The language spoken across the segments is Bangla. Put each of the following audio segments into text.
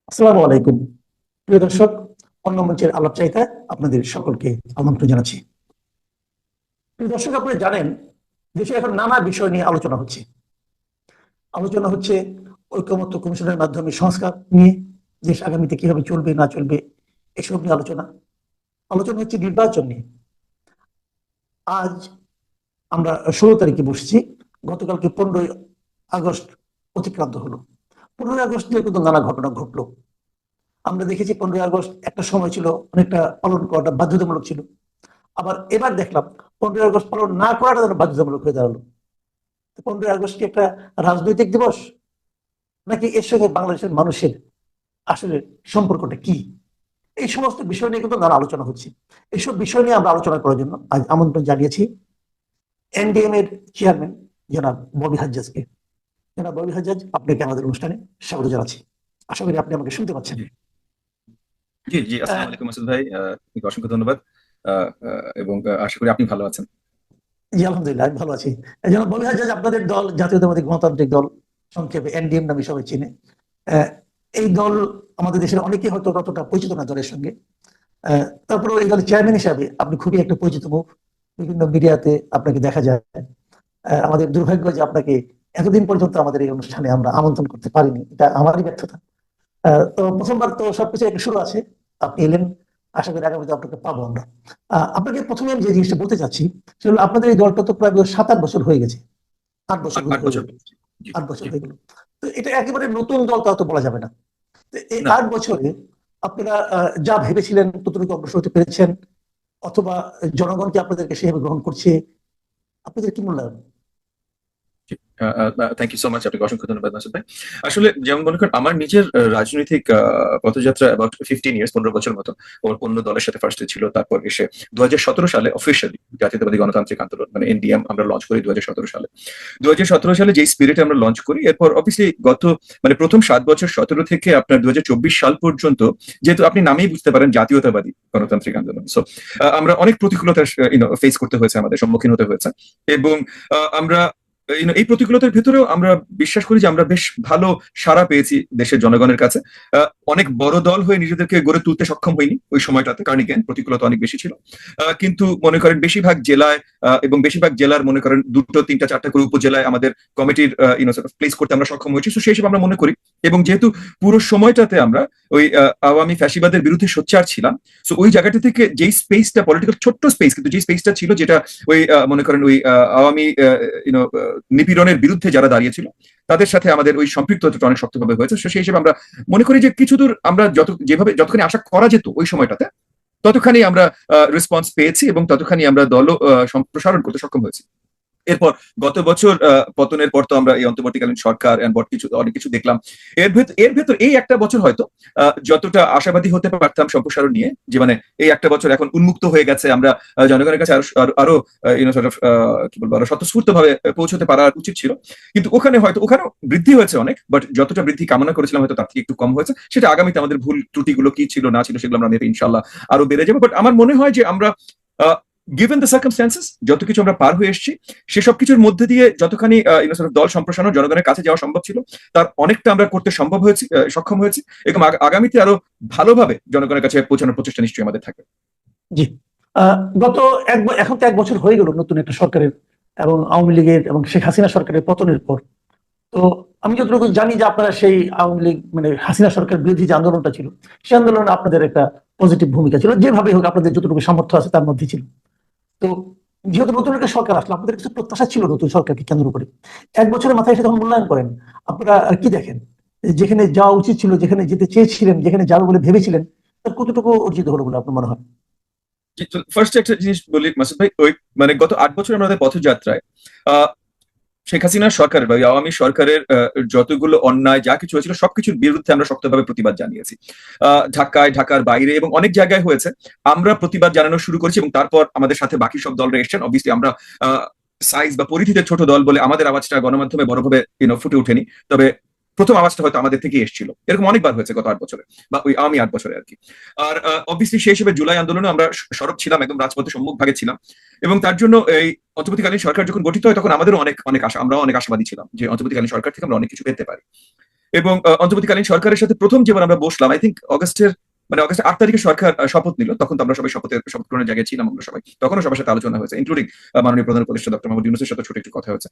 আসসালামু আলাইকুম। প্রিয় দর্শক, অন্য মঞ্চের আলাপ চাইতে আপনাদের সকলকে আমন্ত্রণ জানাচ্ছি। প্রিয় দর্শক, আপনারা জানেন দেশে এখন নানা বিষয় নিয়ে আলোচনা হচ্ছে। আলোচনা হচ্ছে ঐকমত্য কমিশনের মাধ্যমে সংস্কার নিয়ে, দেশ আগামীতে কিভাবে চলবে না চলবে এসব নিয়ে আলোচনা। আলোচনা হচ্ছে নির্বাচন নিয়ে। আজ আমরা 16 তারিখে বসছি। গতকালকে 15ই আগস্ট অতিক্রান্ত হলো। 15ই আগস্ট নিয়ে কিন্তু নানা ঘটনা ঘটলো। আমরা দেখেছি 15ই আগস্ট একটা সময় ছিল অনেকটা পালন করাটা বাধ্যতামূলক ছিল। আবার এবার দেখলাম 15ই আগস্ট পালন না করাটা যেন বাধ্যতামূলক হয়ে দাঁড়ালো। 15ই আগস্ট কি একটা রাজনৈতিক দিবস, নাকি এর সঙ্গে বাংলাদেশের মানুষের আসলে সম্পর্কটা কি? এই সমস্ত বিষয় নিয়ে কিন্তু নানা আলোচনা হচ্ছে। এইসব বিষয় নিয়ে আমরা আলোচনা করার জন্য আজ আমন্ত্রণ জানিয়েছি এনডিএম এর চেয়ারম্যান জনাব ববি হাজ্জাজকে। জনাব ববি হাজ্জাজ, আপনাকে আমাদের অনুষ্ঠানে স্বাগত জানাচ্ছি। আশা করি আপনি আমাকে শুনতে পাচ্ছেন। জি জি জি, আহ, আসসালামু আলাইকুম মাসুদ ভাই, আপনাকে অসংখ্য ধন্যবাদ। এবং আশা করি আপনি ভালো আছেন। জি, আলহামদুলিল্লাহ আমি ভালো আছি। এই জন্য ববি হাজ্জাজ, আপনাদের দল জাতীয়তাবাদী গণতান্ত্রিক দল, সংক্ষেপে এনডিএম নামে সবাই চিনে। আহ, এই দল আমাদের দেশের অনেকেই হয়তো ততটা পরিচিত না দলের সঙ্গে। তারপরে এই দলের চেয়ারম্যান হিসাবে আপনি খুবই একটা পরিচিত মুখ। বিভিন্ন মিডিয়াতে আপনাকে দেখা যায়। আমাদের দুর্ভাগ্য যে আপনাকে এতদিন পর্যন্ত আমাদের এই অনুষ্ঠানে আমরা আমন্ত্রণ করতে পারিনি, এটা আমারই ব্যর্থতা। তো প্রথমবার তো সবকিছু একটা শুরু আছে। আপনি এলেন, আশা করি আগামীতে আপনাকে পাবো আমরা। আপনাকে প্রথমে আমি যে জিনিসটা বলতে চাচ্ছি সেটা হলো, আপনাদের এই দলটা তো প্রায় 7-8 বছর হয়ে গেছে। 8 বছর আট বোধ আট হয়ে বছর গেল। জি। 8 বছর জি। হয়ে গেল। তো এটা একেবারে নতুন দল তা তো বলা যাবে না। তো এই না। 8 বছরে আপনারা যা ভেবেছিলেন ততটুকু অগ্রসর হতে পেরেছেন, অথবা জনগণ কি আপনাদেরকে সেভাবে গ্রহণ করছে? আপনাদের কি মূল্যায়ন? থ্যাংক ইউ সো মাচ, আপনাকে অসংখ্য ধন্যবাদ মাসুদ ভাই। আসলে যেমন মনে করেন, আমার নিজের রাজনৈতিক পথযাত্রা অ্যাবাউট 15 ইয়ার্স, 15 বছর মতো ওর অন্য দলের সাথে ফার্স্টে ছিল। তারপর এসে 2017 সালে অফিসিয়ালি জাতীয়তাবাদী গণতান্ত্রিক আন্দোলন মানে এনডিএম আমরা লঞ্চ করি 2017 সালে। 2017 সালে যেই স্পিরিটে আমরা লঞ্চ করি, এরপর অবভিয়াসলি গত মানে প্রথম 7 বছর 17 থেকে আপনার 2024 সাল পর্যন্ত, যেহেতু আপনি নামেই বুঝতে পারেন জাতীয়তাবাদী গণতান্ত্রিক আন্দোলন, সো আমরা অনেক প্রতিকূলতার ফেস করতে হয়েছে, আমাদের সম্মুখীন হতে হয়েছে। এবং আমরা এই প্রতিকূলতার ভেতরেও আমরা বিশ্বাস করি যে আমরা বেশ ভালো সাড়া পেয়েছি দেশের জনগণের কাছে। অনেক বড় দল হয়ে নিজেদেরকে গড়ে তুলতে সক্ষম হয়নি ওই সময়টাতে, কারণ এগেন প্রতিকূলতা অনেক বেশি ছিল। কিন্তু মনে করেন বেশিরভাগ জেলায় এবং বেশিরভাগ জেলার মনে করেন দুটো তিনটা চারটা করে উপজেলায় আমাদের কমিটির প্লেস করতে আমরা সক্ষম হয়েছি। তো সেই হিসেবে আমরা মনে করি, এবং যেহেতু পুরো সময়টাতে আমরা ওই আওয়ামী ফ্যাসিবাদের বিরুদ্ধে সোচ্চার ছিলাম, সো ওই জায়গাটা থেকে যেই স্পেসটা পলিটিক্যাল ছোট্ট স্পেস, কিন্তু যে স্পেসটা ছিল যেটা ওই মনে করেন ওই আওয়ামী নিপীড়নের বিরুদ্ধে যারা দাঁড়িয়েছিল তাদের সাথে আমাদের ওই সম্পৃক্ততা অনেক শক্তভাবে হয়েছে। সেই হিসেবে আমরা মনে করি যে কিছু দূর আমরা যেভাবে যতখানি আশা করা যেত ওই সময়টাতে, ততখানি আমরা রেসপন্স পেয়েছি এবং ততখানি আমরা দল সম্প্রসারণ করতে সক্ষম হয়েছি। এরপর গত বছর পতনের পর তো আমরা এই অন্তর্বর্তীকালীন সরকার কিছু অনেক কিছু দেখলাম। এর ভেতর এই একটা বছর হয়তো যতটা আশাবাদী হতে পারতাম সম্প্রসারণ নিয়ে, যে মানে এই একটা বছর এখন উন্মুক্ত হয়ে গেছে, আমরা জনগণের কাছে আরো আরো আরো কি বলবো, আরো স্বতঃস্ফূর্ত ভাবে পৌঁছতে পারা উচিত ছিল। কিন্তু ওখানেও বৃদ্ধি হয়েছে অনেক, বাট যতটা বৃদ্ধি কামনা করেছিলাম হয়তো তার থেকে একটু কম হয়েছে। সেটা আগামীতে আমাদের ভুল ত্রুটিগুলো কি ছিল না ছিল সেগুলো আমরা মেপে ইনশাল্লাহ আরো বেড়ে যাবো। বাট আমার মনে হয় যে আমরা গিভেন দ্য সার্কামস্ট্যান্সেস যত কিছু আমরা পার হয়ে এসেছি, সেসব কিছুর মধ্যে দিয়ে যতখানি দল সম্প্রসারণ জনগণের কাছে যাওয়া সম্ভব ছিল, তার অনেকটা আমরা করতে সম্ভব হয়েছি, সক্ষম হয়েছি। এবং আগামীতে আরো ভালোভাবে জনগণের কাছে পৌঁছানোর প্রচেষ্টা নিশ্চয়ই আমাদের থাকবে। জি। গত এখন তো 1 বছর হয়ে গেল নতুন একটা সরকারের, এবং আওয়ামী লীগের এবং শেখ হাসিনা সরকারের পতনের পর। তো আমি যতটুকু জানি যে আপনারা সেই আওয়ামী লীগ মানে হাসিনা সরকার বিরোধী যে আন্দোলনটা ছিল, সেই আন্দোলনে আপনাদের একটা পজিটিভ ভূমিকা ছিল, যেভাবে হোক আপনাদের যতটুকু সামর্থ্য আছে তার মধ্যে ছিল। তো যেহেতু নতুন একটা সরকার আসলো, আপনাদের কিছু প্রত্যাশা ছিল নতুন সরকারকে কেন্দ্র করে। 1 বছরের মাথায় এসে যখন মূল্যায়ন করেন, আপনারা কি দেখেন? যেখানে যাওয়া উচিত ছিল, যেখানে যেতে চেয়েছিলেন, যেখানে যাবে বলে ভেবেছিলেন, তার কতটুকু অর্জিত হলো বলে আপনার মনে হয়? ফার্স্ট একটা জিনিস বলি মাসুদ ভাই, ওই মানে গত 8 বছর আমাদের পথযাত্রায় আহ শেখ হাসিনা সরকারের বা আওয়ামী সরকারের যতগুলো অন্যায় যা কিছু হয়েছিল সবকিছুর বিরুদ্ধে আমরা শক্তভাবে প্রতিবাদ জানিয়েছি। ঢাকায়, ঢাকার বাইরে এবং অনেক জায়গায় হয়েছে। আমরা প্রতিবাদ জানানো শুরু করেছি এবং তারপর আমাদের সাথে বাকি সব দলরা এসছেন। অবভিয়াসলি আমরা সাইজ বা পরিধিতে ছোট দল বলে আমাদের আওয়াজটা গণমাধ্যমে বড়ভাবে ফুটে ওঠেনি। তবে প্রথম আওয়াজটা হয়তো আমাদের থেকে এসেছিল। এরকম অনেকবার হয়েছে গত 8 বছরে, বা ওই আওয়ামী 8 বছরে আর কি। আর অবভিয়াসলি সেই হিসেবে জুলাই আন্দোলনে আমরা সরব ছিলাম, একদম রাজপথে সম্মুখ ভাগে ছিলাম। এবং তার জন্য এই অন্তর্বর্তীকালীন সরকার যখন গঠিত হয় তখন আমাদেরও অনেক অনেক আশা, আমরাও অনেক আশাবাদী ছিলাম যে অন্তর্বর্তীকালীন সরকার থেকে আমরা অনেক কিছু পেতে পারি। এবং অন্তর্বর্তীকালীন সরকারের সাথে প্রথম যেবার আমরা বসলাম, আই থিঙ্ক অগস্টের 8 তারিখে সরকার শপথ নিল, তখন তো আমরা সবাই শপথ গ্রহণের জায়গায় ছিলাম, আমরা সবাই তখনও সবার সাথে আলোচনা হয়েছে, ইনক্লুডিং মাননীয় প্রধান উপদেষ্টা ডক্টর মোহাম্মদ ইউনূসের সাথে ছোট একটু কথা হয়েছে।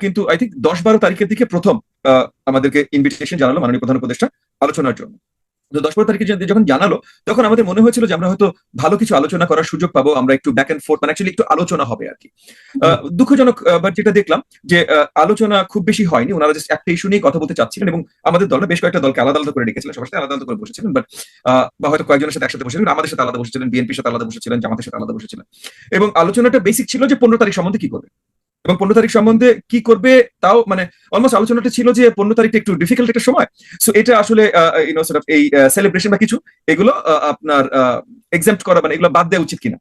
কিন্তু আই থিঙ্ক 10-12 তারিখের দিকে প্রথম আমাদেরকে ইনভিটেশন জানালো মাননীয় প্রধান উপদেষ্টা আলোচনার জন্য। তো 10-12 তারিখে যখন জানালো, তখন আমাদের মনে হয়েছিল যে আমরা হয়তো ভালো কিছু আলোচনা করার সুযোগ পাবো, আমরা একটু ব্যাক এন্ড ফোর্থ, মানে অ্যাকচুয়ালি একটু আলোচনা হবে আর কি। দুঃখজনক বাট যেটা দেখলাম যে আলোচনা খুব বেশি হয়নি, ওনারা জাস্ট একটা ইস্যু নিয়ে কথা বলতে চাচ্ছিলেন, এবং আমাদের দলে বেশ কয়েকটা দলকে আলাদা আলাদা করে রেখেছিলেন, সবার সাথে আলাদা আলাদা করে বসেছিলেন, বাট বা হয়তো কয়েকজনের সাথে একসাথে বসেছিলেন, আমাদের সাথে আলাদা বসেছিলেন, বিএনপির সাথে আলাদা বসেছিলেন, জামাতের সাথে আলাদা বসেছিলেন। এবং আলোচনাটা বেসিক ছিল যে 15 তারিখ সম্বন্ধে কি করবে, এবং 15 তারিখ সম্বন্ধে কি করবে তাও মানে অলমোস্ট আলোচনাটা ছিল যে 15 তারিখটা একটু ডিফিকাল্ট একটা সময়, সো এটা আসলে এই সেলিব্রেশন বা কিছু এগুলো আপনার এক্সাম্পট করা, মানে এগুলো বাদ দেওয়া উচিত কিনা।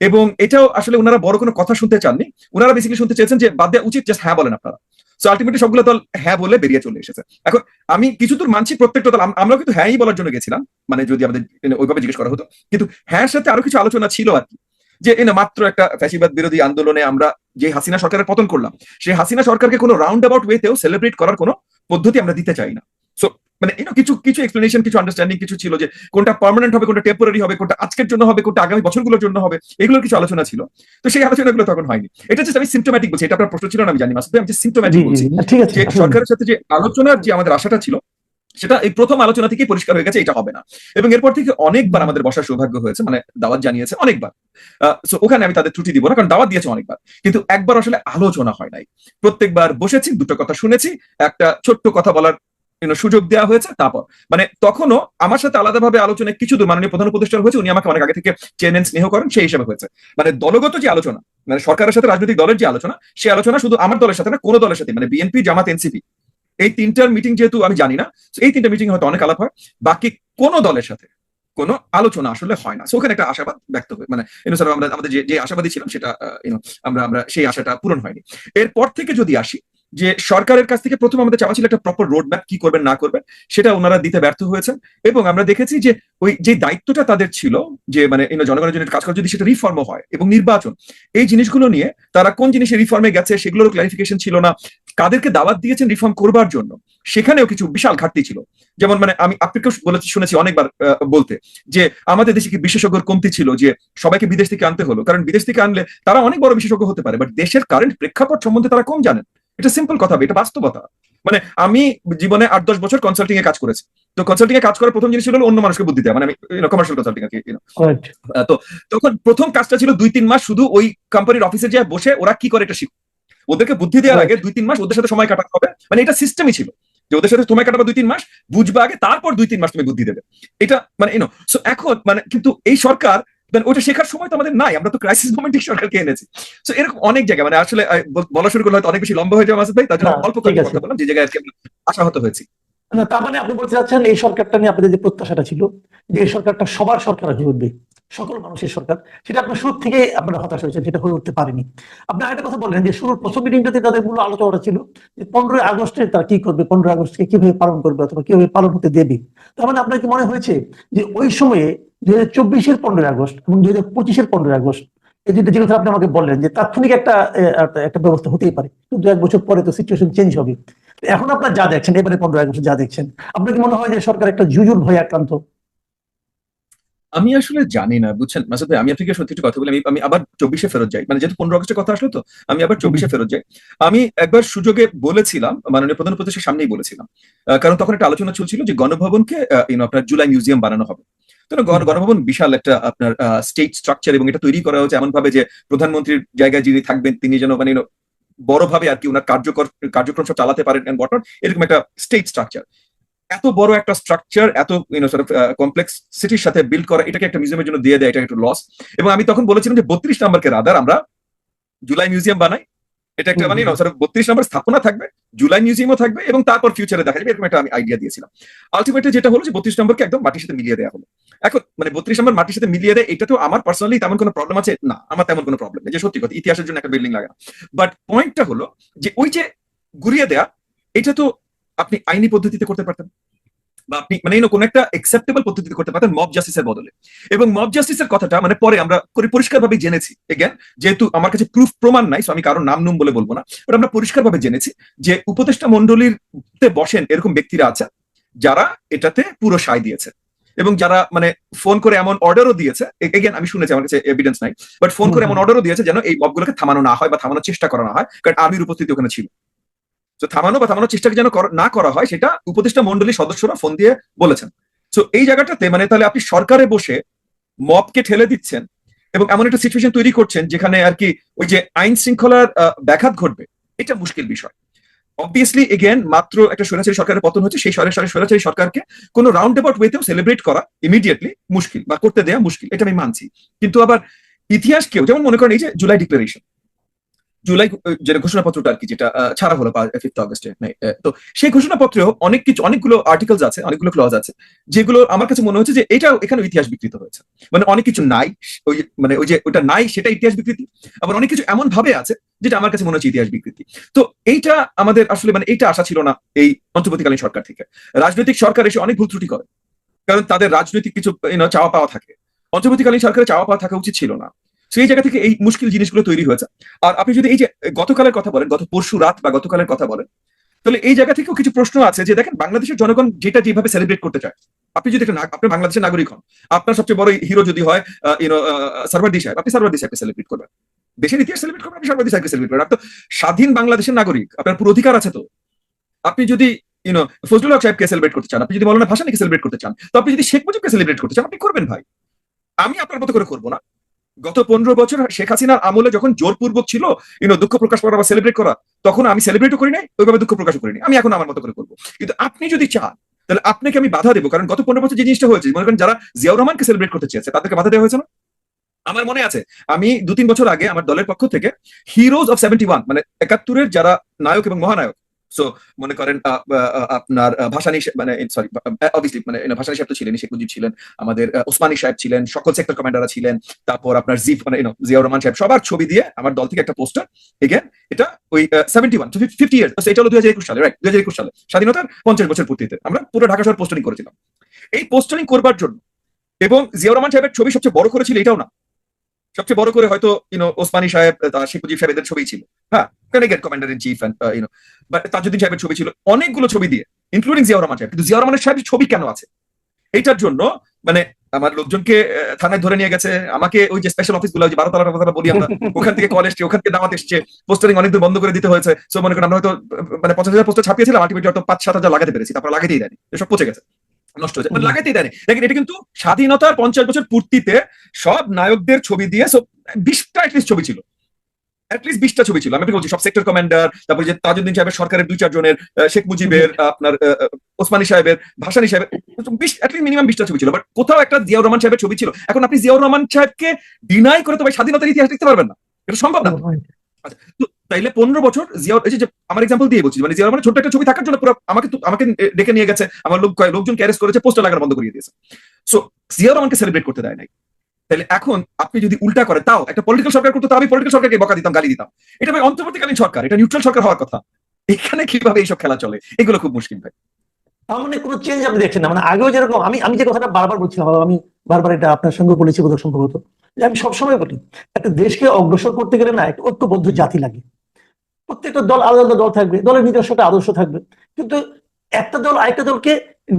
এবং এটাও আসলে ওনারা বড় কোনো কথা শুনতে চাননি, ওনারা বেসিক্যালি শুনতে চেয়েছেন যে বাদ দেওয়া উচিত, জাস্ট হ্যাঁ বলেন আপনারা। সো আলটিমেটলি সবগুলো দল হ্যাঁ বলে বেরিয়ে চলে এসেছে। এখন আমি কিছু দূর মানছি, প্রত্যেকটা দল আমরা কিন্তু হ্যাঁই বলার জন্য গেছিলাম, মানে যদি আমাদের ওইভাবে জিজ্ঞেস করা হতো, কিন্তু হ্যাঁ সাথে আরো কিছু আলোচনা ছিল আর কি, যে মাত্র একটা ফ্যাসিবাদ বিরোধী আন্দোলনে আমরা যে হাসিনা সরকারের পতন করলাম, সেই হাসিনা সরকারকে কোনো রাউন্ড অ্যাবাউট ওয়েতেও সেলিব্রেট করার কোনো পদ্ধতি আমরা দিতে চাই না। সো মানে কিছু কিছু এক্সপ্লেনেশন, কিছু আন্ডারস্ট্যান্ডিং কিছু ছিল, যে কোনটা পার্মানেন্ট হবে, কোনটা টেম্পোরারি হবে, কোনটা আজকের জন্য হবে, কোনটা আগামী বছরগুলোর জন্য হবে, এগুলোর কিছু আলোচনা ছিল। তো সেই আলোচনাগুলো তখন হয়নি। এটা জাস্ট আমি সিম্পটোম্যাটিক বলছি, এটা আপনার প্রশ্ন ছিল না আমি জানি, মাসুদ ভাই, আমি জি সিম্পটোম্যাটিক জি বলছি ঠিক আছে, যে সরকারের সাথে যে আলোচনার যে আমাদের আশাটা ছিল, সেটা এই প্রথম আলোচনা থেকেই পরিষ্কার হয়ে গেছে এটা হবে না। এবং এরপর থেকে অনেকবার আমাদের বসার সৌভাগ্য হয়েছে, মানে দাওয়াত জানিয়েছে অনেকবার, সো ওখানে আমি তাদের ত্রুটি দিব না, কারণ দাওয়াত দিয়েছে অনেকবার, কিন্তু একবার আসলে আলোচনা হয় নাই। প্রত্যেকবার বসেছি, দুটো কথা শুনেছি, একটা ছোট্ট কথা বলার সুযোগ দেওয়া হয়েছে, তারপর মানে তখনও আমার সাথে আলাদাভাবে আলোচনায় কিছু দূর মাননীয় প্রধান উপদেষ্টা হয়েছে, উনি আমাকে অনেক আগে থেকে চেনেন, স্নেহ করেন, সেই হিসাবে হয়েছে। মানে দলগত যে আলোচনা, মানে সরকারের সাথে রাজনৈতিক দলের যে আলোচনা, সেই আলোচনা শুধু আমার দলের সাথে না, কোনো দলের সাথে, মানে বিএনপি, জামাত, এনসিপি, এই তিনটার মিটিং যেহেতু আমি জানি না, এই তিনটা মিটিং হয়তো অনেক আলাপ হয়, বাকি কোনো দলের সাথে কোনো আলোচনা আসলে হয় না। ওখানে একটা আশাবাদ ব্যক্ত হয়, মানে আমরা আমাদের যে আশাবাদী ছিলাম সেটা আমরা সেই আশাটা পূরণ হয়নি। এরপর থেকে যদি আসি, যে সরকারের কাছ থেকে প্রথম আমাদের চাওয়া ছিল একটা প্রপার রোড ম্যাপ, কি করবেন না করবেন, সেটা ওনারা দিতে ব্যর্থ হয়েছেন। এবং আমরা দেখেছি যে ওই যে দায়িত্বটা তাদের ছিল, যে মানে জনগণের জন্য কাজ করা, যদি সেটা রিফর্মও হয়, এবং নির্বাচন, এই জিনিসগুলো নিয়ে তারা কোন জিনিসে রিফর্মে গেছে সেগুলোরও ক্লারিফিকেশন ছিল না। কাদেরকে দাওয়াত দিয়েছেন রিফর্ম করবার জন্য, সেখানেও কিছু বিশাল ঘাটতি ছিল। যেমন মানে আমি আপনাকেও শুনেছি অনেকবার বলতে, যে আমাদের দেশে কি বিশেষজ্ঞর কমতি ছিল, যে সবাইকে বিদেশ থেকে আনতে হলো, কারণ বিদেশ থেকে আনলে তারা অনেক বড় বিশেষজ্ঞ হতে পারে, বাট দেশের কারেন্ট প্রেক্ষাপট সম্বন্ধে তারা কম জানেন। এটা সিম্পল কথা, এটা বাস্তবতা। মানে আমি জীবনে 8-10 বছর কনসাল্টিং এ কাজ করেছি, তো কনসাল্টিং এ কাজ করার প্রথম জিনিস হলো অন্য মানুষকে বুদ্ধি দেওয়া, মানে আমি কমার্শিয়াল কনসাল্টিং আর কি। তো তখন প্রথম কাজটা ছিল 2-3 মাস শুধু ওই কোম্পানির অফিসে যায় বসে ওরা কি করে এটা শিখো, ওদেরকে বুদ্ধি দেওয়ার আগে 2-3 মাস ওদের সাথে সময় কাটাতে হবে, মানে এটা সিস্টেমই ছিল যে ওদের সাথে সময় কাটাবে 2-3 মাস, বুঝবে আগে, তারপর 2-3 মাস তুমি বুদ্ধি দেবে, এটা মানে সো এখন মানে কিন্তু এই সরকার ওটা শেখার সময় তো আমাদের নাই, আমরা তো ক্রাইসিস মোমেন্টে সরকারকে এনেছি। সো এরকম অনেক জায়গায়, মানে আসলে বলা শুরু করলে হয়তো অনেক বেশি লম্বা হয়ে যাবে মাসুদ ভাই, তার জন্য অল্প করে কথা বললাম যে জায়গায় আর কি আশাহত হয়েছি। না, তার মানে আপনি বলতে চাচ্ছেন এই সরকারটা নিয়ে আপনাদের যে প্রত্যাশাটা ছিল, যে এই সরকারটা সবার সরকার হয়ে উঠবে, সকল মানুষের সরকার, সেটা আপনার শুরু থেকে আপনারা হতাশ হয়েছেন, সেটা হয়ে উঠতে পারেনি। আপনি আরেকটা কথা বললেন যে শুরুর প্রথম মিটিংটাতে তাদের মূল আলোচনাটা ছিল যে 15 আগস্টে তারা কি করবে, 15 আগস্টকে কিভাবে পালন করবে অথবা কিভাবে পালন হতে দেবে। তার মানে আপনার কি মনে হয়েছে যে ওই সময়ে 2024-এর 15 আগস্ট এবং 2025-এর 15 আগস্ট, এই দুটো যে কথা আপনি আমাকে বললেন যে তাৎক্ষণিক একটা ব্যবস্থা হতেই পারে, কিন্তু 1 বছর পরে তো সিচুয়েশন চেঞ্জ হবে। এখন আপনার যা দেখছেন, এবারে 15 আগস্টে যা দেখছেন, আপনার কি মনে হয় যে সরকার একটা জুজুর ভয়ে আক্রান্ত? আমি আসলে জানি না, বুঝছেন মাসুদ ভাই, আমি আপনাকে সত্যি একটা কথা বলি, আমি আবার 24-এ ফেরত যাই, মানে যেহেতু 15 আগস্টের কথা আসলো, তো আমি আবার 24-এ ফেরত যাই। আমি একবার সুযোগে বলেছিলাম, মাননীয় প্রধান উপদেষ্টার সামনেই বলেছিলাম, কারণ তখন একটা আলোচনা চলছিল যে গণভবনকে আপনার জুলাই মিউজিয়াম বানানো হবে। তো গণভবন বিশাল একটা আপনার স্টেট স্ট্রাকচার, এবং এটা তৈরি করা হচ্ছে এমন ভাবে যে প্রধানমন্ত্রীর জায়গায় যিনি থাকবেন তিনি যেন মানে বড়ভাবে আর কি ওনার কার্যক্রম সব চালাতে পারেন, এরকম একটা স্টেট স্ট্রাকচার। এত বড় একটা স্ট্রাকচার, এত কমপ্লেক্সিটির সাথে বিল্ড করা, এটাকে একটা মিউজিয়ামের জন্য দিয়ে দেয়, এটা একটু লস। এবং আমি তখন বলেছিলাম যে 32 নম্বরকে রাদার আমরা জুলাই মিউজিয়াম বানাই, এটা একটা মানে 32 নম্বর স্থাপনা থাকবে, জুলাই মিউজিয়ামও থাকবে, এবং তারপর ফিউচারে দেখা যাবে, এরকম একটা আমি আইডিয়া দিয়েছিলাম। আলটিমেটলি যেটা হলো যে 32 নম্বরকে একদম মাটির সাথে মিলিয়ে দেওয়া হলো। এখন মানে 32 নম্বর মাটির সাথে মিলিয়ে দেয়, এটা তো আমার পার্সোনালি তেমন কোনো প্রবলেম আছে না, আমার তেমন কোনো প্রবলেম নেই, যে সত্যি কথা ইতিহাসের জন্য একটা বিল্ডিং লাগে না। বাট পয়েন্টটা হলো যে ওই যে ঘুরিয়ে দেয়া, এটা তো আপনি আইনি পদ্ধতিতে করতে পারতেন, বা আপনি মানে কোনো একটা অ্যাকসেপ্টেবল পদ্ধতিতে করতে পারতেন মব জাস্টিসের বদলে। এবং মব জাস্টিসের কথাটা মানে পরে আমরা পরিষ্কারভাবে জেনেছি, এগেন যেহেতু আমার কাছে প্রমাণ নাই, আমি কারণ নাম বলে বলবো না, বাট আমরা পরিষ্কারভাবে জেনেছি যে উপদেষ্টা মন্ডলীতে বসেন এরকম ব্যক্তিরা আছে যারা এটাতে পুরো সায় দিয়েছে এবং যারা মানে ফোন করে এমন অর্ডারও দিয়েছে, এগেন আমি শুনেছি, আমার কাছে এভিডেন্স নাই, বাট ফোন করে এমন অর্ডারও দিয়েছে যেন এই মবগুলোকে থামানো না হয় বা থামানোর চেষ্টা করা না হয়, কারণ আর্মির উপস্থিতি ওখানে ছিল। তো থামানো বা থামানোর চেষ্টা যেন না করা হয় সেটা উপদেষ্টা মন্ডলীর সদস্যরা ফোন দিয়ে বলেছেন। তো এই জায়গাটাতে মানে তাহলে আপনি সরকারে বসে মবকে ঠেলে দিচ্ছেন এবং এমন একটা সিচুয়েশন তৈরি করছেন যেখানে আর কি ওই যে আইন শৃঙ্খলার ব্যাঘাত ঘটবে, এটা মুশকিল বিষয়। অবভিয়াসলি এগেন মাত্র একটা স্বৈরাচারী সরকারের পতন হচ্ছে, সেই স্বৈরাচারী সরকারকে কোনো রাউন্ড অ্যাবাউট ওয়েতেও সেলিব্রেট করা ইমিডিয়েটলি মুশকিল বা করতে দেয়া মুশকিল, এটা আমি মানছি। কিন্তু আবার ইতিহাসকেও, যেমন মনে করেন এই যে জুলাই ডিক্লারেশন, জুলাই যেটা ঘোষণাপত্রটা আর কি, যেটা ছাড়া হলো 5 আগস্টে, তো সেই ঘোষণাপত্রেও অনেক কিছু, অনেকগুলো আর্টিকেলস আছে, অনেকগুলো ক্লজ আছে, যেগুলো আমার কাছে মনে হচ্ছে যে এটাও এখানে ইতিহাস বিকৃত হয়েছে। মানে অনেক কিছু নাই, ওই মানে ওই যে ওটা নাই সেটা ইতিহাস বিকৃতি, আবার অনেক কিছু এমন ভাবে আছে যেটা আমার কাছে মনে হচ্ছে ইতিহাস বিকৃতি। তো এইটা আমাদের আসলে মানে এইটা আশা ছিল না এই অন্তর্বর্তীকালীন সরকার থেকে। রাজনৈতিক সরকার এসে অনেক ভুল ত্রুটি করে, কারণ তাদের রাজনৈতিক কিছু চাওয়া পাওয়া থাকে, অন্তর্বর্তীকালীন সরকারের চাওয়া পাওয়া থাকা উচিত ছিল না। সেই জায়গা থেকে এই মুশকিল জিনিসগুলো তৈরি হয়েছে। আর আপনি যদি এই যে গতকালের কথা বলেন, গত পরশু রাত বা গতকালের কথা বলেন, তাহলে এই জায়গা থেকেও কিছু প্রশ্ন আছে যে দেখেন বাংলাদেশের জনগণ যেটা যেভাবে সেলিব্রেট করতে চায়, আপনি যদি আপনি বাংলাদেশের নাগরিক হন, আপনার সবচেয়ে বড় হিরো যদি হয় সরওয়ার্দী সাহেব, আপনি সরওয়ার্দী সাহেবকে সেলিব্রেট করবেন, দেশের ইতিহাস সেলিব্রেট করবেন, আপনি সরওয়ার্দী সাহেবকে সেলিব্রেট করবেন। আপনি তো স্বাধীন বাংলাদেশের নাগরিক, আপনার পুরো অধিকার আছে। তো আপনি যদি ফজলুল হক সাহেবকে সেলিব্রেট করতে চান, আপনি যদি মৌলানা ভাসানীকে সেলিব্রেট করতে চান, তো আপনি যদি শেখ মুজিবকে সেলিব্রেট করতে চান, আপনি করবেন ভাই, আমি আপনার মতো করে করবো না। গত 15 বছর শেখ হাসিনার আমলে যখন জোরপূর্বক ছিল দুঃখ প্রকাশ করা বা সেলিব্রেট করা, তখন আমি সেলিব্রেটও করি নাই, ওইভাবে দুঃখ প্রকাশও করিনি, আমি এখন আমার মতো করে করবো। কিন্তু আপনি যদি চান তাহলে আপনাকে আমি বাধা দেবো, কারণ গত 15 বছর যে জিনিসটা হয়েছে, মনে করেন যারা জিয়াউর রহমানকে সেলিব্রেট করতে চেয়েছে তাদেরকে বাধা দেওয়া হয়েছে না। আমার মনে আছে আমি 2-3 বছর আগে আমার দলের পক্ষ থেকে হিরোজ অফ 71 মানে 71-এর যারা নায়ক এবং মহানায়ক, সো মনে করেন আপনার ভাসানী, মানে সরি অবভিয়াসলি মানে ভাসানী সাহেব তো ছিলেন, শেখ মুজিব ছিলেন, আমাদের ওসমানী সাহেব ছিলেন, সকল সেক্টর কমান্ডাররা ছিলেন, তারপর আপনার মানে জিয়াউর রহমান সাহেব, সবার ছবি দিয়ে আমার দল থেকে একটা পোস্টার, এগেন এটা ওই 71 to 50 ইয়ার্স, এটা হলো 2021 সালে, রাইট, 2021 সালে স্বাধীনতার 50 বছর পূর্তিতে আমরা পুরো ঢাকা শহর পোস্টারিং করেছিলাম। এই পোস্টারিং করবার জন্য, এবং জিয়াউর রহমান সাহেবের ছবি সবচেয়ে বড় করেছিল এটাও না, সবচেয়ে বড় করে হয়তো ওসমানী সাহেব, শেখ মুজিব সাহেব এদের ছবি ছিল, হ্যাঁ, কমান্ডার ইন চিফ, তাজউদ্দিন সাহেবের ছবি ছিল, অনেকগুলো ছবি দিয়ে ইনক্লুডিং জিয়াউর রহমান সাহেব। কিন্তু জিয়াউর রহমানের সাহেবের ছবি কেন আছে? এইটার জন্য মানে আমার লোকজনকে থানায় ধরে নিয়ে গেছে, আমাকে ওই যে স্পেশাল অফিস গুলো, 12 তলার কথা বলি আমরা, ওখান থেকে কল এসছে, ওখান থেকে দাওয়াত এসছে, পোস্টারিং অনেক দূর বন্ধ করে দিতে হয়েছে। সো মনে করেন আমরা হয়তো মানে 50,000 পোস্টার ছাপিয়েছিলাম, আলটিমেটলি হয়তো 5-7 হাজার লাগাতে পেরেছি, তারপর লাগাতেই দেয়নি, এসব পচে গেছে, নষ্ট হয়েছে, মানে লাগাতেই দেয়নি। দেখেন এটা কিন্তু স্বাধীনতার 50 বছর পূর্তিতে সব নায়কদের ছবি দিয়ে 20টা অ্যাটলিস্ট ছবি ছিল, অ্যাটলিস্ট 20টা ছবি ছিল, আমি বলছি সব সেক্টর কমান্ডার, তারপর যে তাজউদ্দিন সাহেবের সরকারের 2-4 জনের, শেখ মুজিবের, আপনার ওসমানী সাহেবের, ভাসানী সাহেবের, 20 অ্যাটলিস্ট মিনিমাম 20টা ছবি ছিল, বাট কোথাও একটা জিয়াউর রহমান সাহেবের ছবি ছিল। এখন আপনি জিয়াউর রহমান সাহেবকে ডিনাই করে তো ভাই স্বাধীনতার ইতিহাস লিখতে পারবেন না, এটা সম্ভব না। আচ্ছা, তো তাইলে 15 বছর জিয়াউর, এই যে আমার এক্সাম্পল দিয়ে বলছি, মানে জিয়াউর রহমানের ছোট্ট একটা ছবি থাকার জন্য পুরো আমাকে ডেকে নিয়ে গেছে, আমার লোকজন ক্যারেজ করেছে, পোস্টার লাগানো বন্ধ করিয়ে দিয়েছে। সো জিয়াউর রহমানকে সেলিব্রেট করতে দেয় নাই। তাহলে এখন আপনি যদি উল্টা করে, তাও একটা পলিটিক্যাল সরকার করতে, আমি পলিটিক্যাল সরকারকে বকা দিতাম, গালি দিতাম, এটা ভাই অন্তর্বর্তীকালীন সরকার, এটা নিউট্রাল সরকার হওয়ার কথা, এখানে কিভাবে এইসব খেলা চলে, এগুলো খুব মুশকিল ভাই। তার মানে কোনো চেঞ্জ আপনি দেখছেন না? মানে আগেও যেরকম আমি যে কথাটা বারবার বলছিলাম, আমি বারবার এটা আপনার সঙ্গে বলেছি বোধহয় সম্ভবত, যে আমি সবসময় বলি একটা দেশকে অগ্রসর করতে গেলে না একটা ঐক্যবদ্ধ জাতি লাগে। প্রত্যেকটা দল আলাদা আলাদা দল থাকবে, দলের নিজস্ব একটা আদর্শ থাকবে, কিন্তু একটা দল আরেকটা দলকে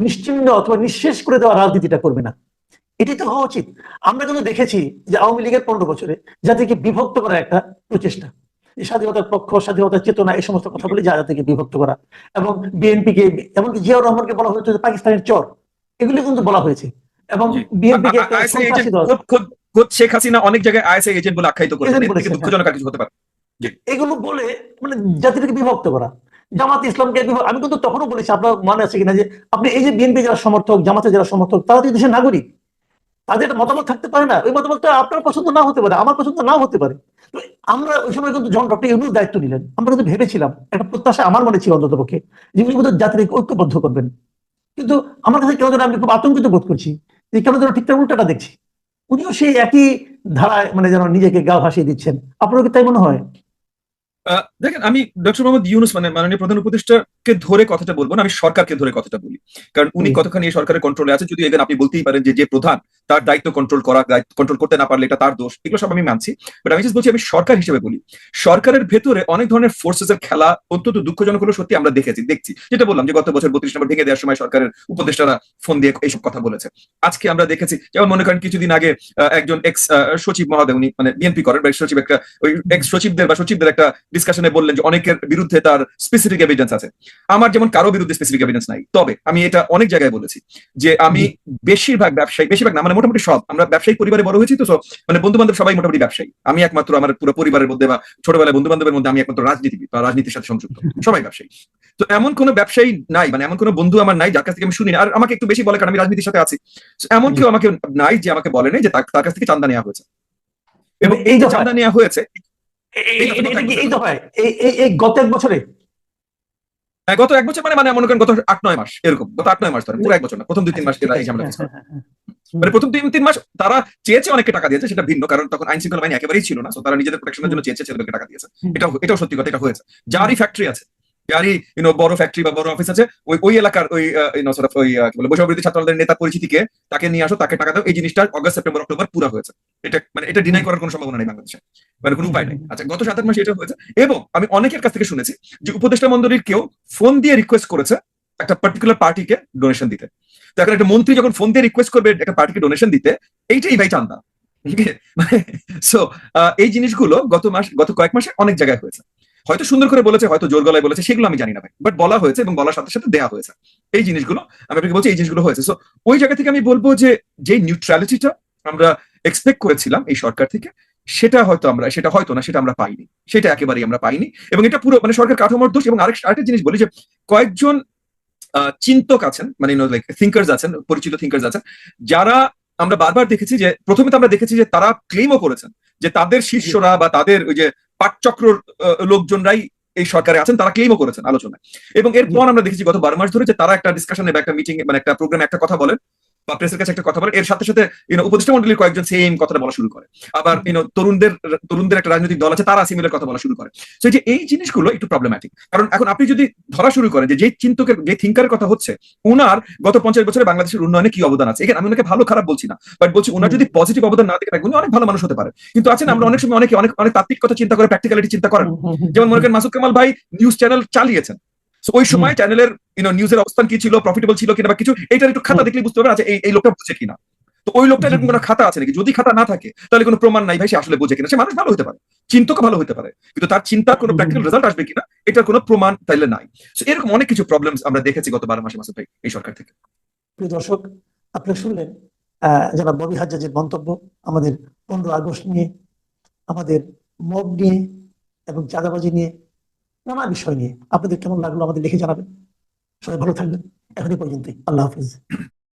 নিশ্চিহ্ন অথবা নিঃশেষ করে দেওয়া রাজনীতিটা করবে না, এটাই তো হওয়া উচিত। আমরা কিন্তু দেখেছি যে আওয়ামী লীগের 15 বছরে জাতিকে বিভক্ত করার একটা প্রচেষ্টা, স্বাধীনতার পক্ষ, স্বাধীনতার চেতনা, এই সমস্ত কথা বলে জাতিকে বিভক্ত করা, এবং বিএনপিকে, এমনকি জিয়াউর রহমানকে বলা হয়েছে পাকিস্তানের চর, এগুলি কিন্তু বলা হয়েছে, এবং বিএনপিকে শেখ হাসিনা অনেক জায়গায় আইএসআই এজেন্ট বলে আখ্যায়িত করেছেন, এর থেকে দুঃখজনক আর কিছু হতে পারে। এগুলো বলে মানে জাতিকে বিভক্ত করা, জামাত ইসলামকে আমি কিন্তু তখনও বলেছি, আপনার মনে আছে কিনা, যে আপনি এই যে বিএনপি যারা সমর্থক, জামাতের যারা সমর্থক, তারা তো দেশের নাগরিক, তাদের একটা মতামত থাকতে পারে না, ওই মতামতটা আপনার পছন্দ না হতে পারে, আমার পছন্দ নাও হতে পারে। তো আমরা ওই সময় কিন্তু যখন ডক্টর ইউনূস দায়িত্ব নিলেন, আমরা কিন্তু ভেবেছিলাম, একটা প্রত্যাশা আমার মনে ছিল অন্তত পক্ষে, যে উনি বোধহয় জাতিকে ঐক্যবদ্ধ করবেন। কিন্তু আমার কাছে কেন যেন আমি খুব আতঙ্কিত বোধ করছি, যে কেন যেন ঠিকঠাক উল্টাটা দেখছি, উনিও সেই একই ধারায় মানে যেন নিজেকে গা ভাসিয়ে দিচ্ছেন। আপনার কি তাই মনে হয়? দেখেন, আমি ডক্টর মোহাম্মদ ইউনূস মানে মাননীয় প্রধান উপদেষ্টাকে ধরে কথাটা বলবো না, আমি সরকারকে ধরে কথাটা বলি। কারণ উনি জি। কতখানি এই সরকারের কন্ট্রোলে আছে, যদি এখানে আপনি বলতেই পারেন যে প্রধান তার দায়িত্ব কন্ট্রোল করতে না পারলে এটা তার দোষ, এগুলো সব আমি মানছি। বাট আমি জাস্ট বলছি, আমি সরকার হিসেবে বলি, সরকারের ভেতরে অনেক ধরনের ফোর্সেস এর খেলা অত্যন্ত দুঃখজনক হলো, সত্যি আমরা দেখছি। যেটা বললাম যে গত বছর 32 নম্বর ভেঙে দেওয়ার সময় সরকারের উপদেষ্টারা ফোন দিয়ে এইসব কথা বলেছে। আজকে আমরা দেখেছি, যেমন মনে করেন কিছুদিন আগে একজন এক্স সচিব মহোদয়, উনি মানে বিএনপি করেন বা সচিব, একটা ওই এক্স সচিবদের একটা ডিসকাশনে বললেন যে অনেকের বিরুদ্ধে তার স্পেসিফিক এভিডেন্স আছে। আমার যেমন কারো বিরুদ্ধে স্পেসিফিক এভিডেন্স নাই, তবে আমি এটা অনেক জায়গায় বলেছি যে আমি বেশিরভাগ না মানে মোটামুটি সব, আমরা ব্যবসায়িক পরিবারে বড় হয়েছি, তো মানে বন্ধু বান্ধব সবাই মোটামুটি ব্যবসায়ী। আমি একমাত্র আমার পুরো পরিবারের মধ্যে বা ছোটবেলায় বন্ধু বান্ধবের মধ্যে আমি একমাত্র রাজনীতিবিদ বা রাজনীতির সাথে সংযুক্ত, সবাই ব্যবসায়ী। তো এমন কোনো ব্যবসায়ী নাই, মানে এমন কোনো বন্ধু আমার নাই যার কাছ থেকে আমি শুনি না। আর আমাকে একটু বেশি বলে, কারণ আমি রাজনীতির সাথে আছি। এমন কেউ আমাকে নাই যে আমাকে বলে নাই যে তার কাছ থেকে চাঁদা নেওয়া হয়েছে। এবং এই যে চাঁদা নেওয়া হয়েছে, এই দফায় এই গত 1 বছরে গত 1 বছর মানে মনে করেন গত 8-9 মাস, এরকম গত 8-9 মাস ধরে, পুরো 1 বছর না, প্রথম 2-3 মাস এই ঝামেলা ফেস করে। মানে প্রথম 3 মাস তারা চেয়েছে, অনেককে টাকা দিয়েছে, সেটা ভিন্ন, কারণ তখন আইন শৃঙ্খলা বাহিনী একেবারেই ছিল না, তো তারা নিজেদের প্রোটেকশনের জন্য চেয়েছে, ছেলেদেরকে টাকা দিয়েছে। এটাও সত্যি কথা, এটা হয়েছে। যারই ফ্যাক্টরি আছে, যারই বড় ফ্যাক্টরি বা বড় অফিস আছে, ওই এলাকার ওই সর্ট অফ ওই কি বলে বৈষম্য বিরোধী ছাত্রদের নেতা পরিচিতিকে তাকে নিয়ে আসো, তাকে টাকা দাও, এই জিনিসটা অগস্ট সেপ্টেম্বর অক্টোবর পুরো হয়েছে। এটা ডিনাই করার কোনো সম্ভাবনা নেই বাংলাদেশে, মানে কোনো উপায় নেই। আচ্ছা, গত 7-8 মাসে এটা হয়েছে। এবং আমি অনেকের কাছ থেকে শুনেছি যে উপদেষ্টা মন্ডলীর কেউ ফোন দিয়ে রিকোয়েস্ট করেছে একটা পার্টিকুলার পার্টিকে ডোনেশন দিতে। তো এখন একটা মন্ত্রী যখন ফোন দিয়ে রিকোয়েস্ট করবে একটা পার্টিকে ডোনেশন দিতে, এইটাই ভাই চান্দা। মানে সো এই জিনিসগুলো গত কয়েক মাসে অনেক জায়গায় হয়েছে। হয়তো সুন্দর করে বলেছে, হয়তো জোর গলায় বলেছে, সেগুলো আমি জানি না ভাই, বাট বলা হয়েছে এবং বলার সাথে সাথে দেয়া হয়েছে। এই জিনিসগুলো আমি আপনাকে বলছি, এই জিনিসগুলো হয়েছে। সো ওই জায়গা থেকে আমি বলবো যে যে নিউট্রালিটিটা আমরা এক্সপেক্ট করেছিলাম এই সরকার থেকে, সেটা আমরা পাইনি, সেটা একেবারেই আমরা পাইনি। এবং এটা পুরো মানে সরকার কাঠামোর দোষ। এবং আরেকটা জিনিস বলি যে কয়েকজন চিন্তক আছেন, মানে লাইক থিঙ্কার্স আছেন, পরিচিত থিঙ্কার্স আছেন, যারা আমরা বারবার দেখেছি যে প্রথমে তো আমরা দেখেছি যে তারা ক্লেমও করেছেন যে তাদের শিষ্যরা বা তাদের ওই যে পাঠচক্র লোকজনরাই এই সরকারে আছেন, তারা ক্লেমও করেছেন আলোচনায়। এবং এরপর আমরা দেখেছি গত 12 মাস ধরে যে তারা একটা ডিসকাশনে বা একটা মিটিং মানে একটা প্রোগ্রামে একটা কথা বলেন বা প্রেসের কাছে একটা কথা বলেন, এর সাথে সাথে উপদেষ্টা মন্ডলীর কয়েকজন সেম কথাটা বলা শুরু করে। আবার তরুণদের একটা রাজনৈতিক দল আছে, তারা সিমিলার কথা বলা শুরু করে। তো যে এই জিনিসগুলো একটু প্রবলেম্যাটিক। কারণ এখন আপনি যদি ধরা শুরু করেন যে চিন্তকের, যে থিঙ্কারের কথা হচ্ছে, উনার গত 50 বছরে বাংলাদেশের উন্নয়নে কি অবদান আছে, এখানে আমি ওনাকে ভালো খারাপ বলছি না, বাট বলছি উনার যদি পজিটিভ অবদান না দেখে থাকেন, উনি অনেক ভালো মানুষ হতে পারে। কিন্তু আছেন, আমরা অনেক সময় অনেক অনেক তাত্ত্বিক কথা চিন্তা করে প্র্যাকটিক্যালিটি চিন্তা করেন। যেমন মনে করেন মাসুদ কামাল ভাই নিউজ চ্যানেল চালিয়েছেন, ওই সময় চ্যানেলের নিউজের অবস্থান কি ছিল, প্রফিটেবল ছিল কিনা বা কিছু, এইটার একটু খাতা দেখলে বুঝতে পারবেন, আচ্ছা এই লোকটা বুঝে কিনা। তো ওই লোকটা এরকম কোনো খাতা আছে নাকি? যদি খাতা না থাকে তাহলে কোনো প্রমাণ নাই ভাই সে আসলে বোঝে কিনা। সে মানুষ ভালো হতে পারে, চিন্তক ভালো হতে পারে, কিন্তু তার চিন্তার কোনো প্র্যাকটিক্যাল রেজাল্ট আসবে কিনা এটার কোনো প্রমাণ তাইলে নাই। এরকম অনেক কিছু প্রবলেমস আমরা দেখেছি গত 12 মাসে মাসুদ ভাই এই সরকার থেকে। প্রিয় দর্শক, আপনারা শুনলেন যারা ববি হাজ্জাজের মন্তব্য আমাদের 15 আগস্ট নিয়ে, আমাদের মব নিয়ে এবং চাঁদাবাজি নিয়ে, নানা বিষয় নিয়ে। আপনাদের কেমন লাগলো আমাদের লিখে জানাবেন। সবাই ভালো থাকবেন। এখন এই পর্যন্তই। আল্লাহ হাফিজ।